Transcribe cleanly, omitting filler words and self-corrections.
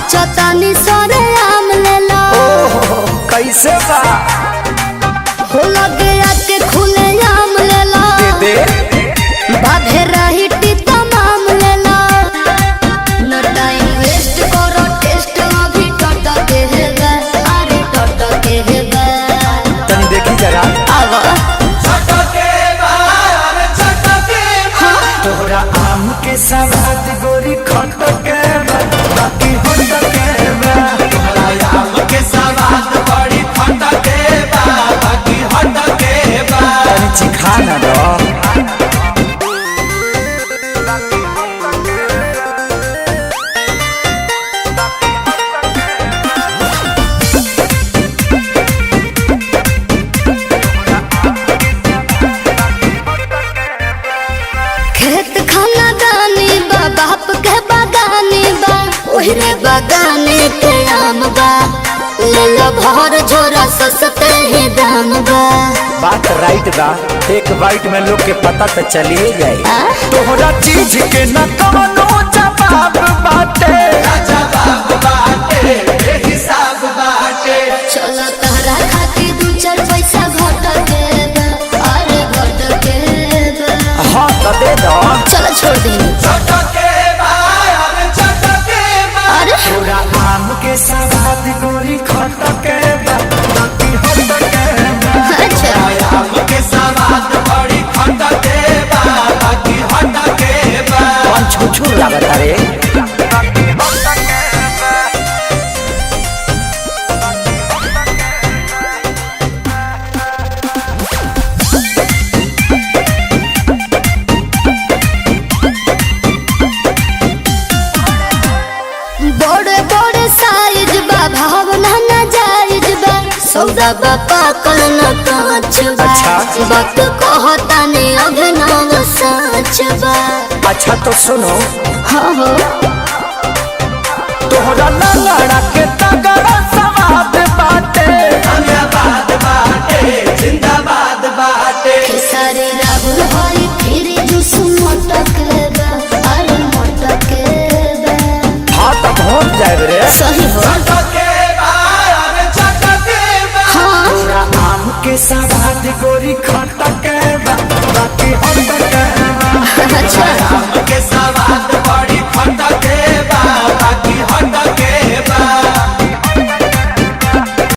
नाचो तानी सोरे आम लेला कैसे बा हो लगे आके खुले आम लेला दे बाधे रही तमाम लेला न टाइम वेस्ट करो टेस्ट अभी टट के हेगा अरे टट के हेगा तनी देखी जरा आवा तोहरा आम के सवाद गोरी खट के बाकी होट के बा तोहरा आम के सवाद बड़ी खट के बा बाकी हट के बा तनी चिखा ना दो खेत खाना दानी बा बाप के बागानी बा ओहरे बागाने के आम बा ले लो भर झोरा सस्ते ही दाम बा बात राइट बा एक बाइट में लोग के पता तो चलिए जाए तोहरा चीज के न कवनो जवाब बाटे जवाब बाटे हिसाब बाटे चलो तहरा खाती दू चार पैसा घट के बा अरे घट के बा हाँ तो दे दो चलो छोड़ दी छट के बा अरे छट के बा अरे तोरा आम के सवाद गोरी खट के बा बाकी होट के बा अच्छा आम के सवाद बड़ी खट के बा बाकी हट के बा कौन छुछू लागत रे बड़े बड़े साइज बा भावना न जायज बा सौदा बा पाकल न कांच बा अच्छा। वक्त कहता ने अभिनव सच बा अच्छा तो सुनो हाँ हो तोहरा लड़ा के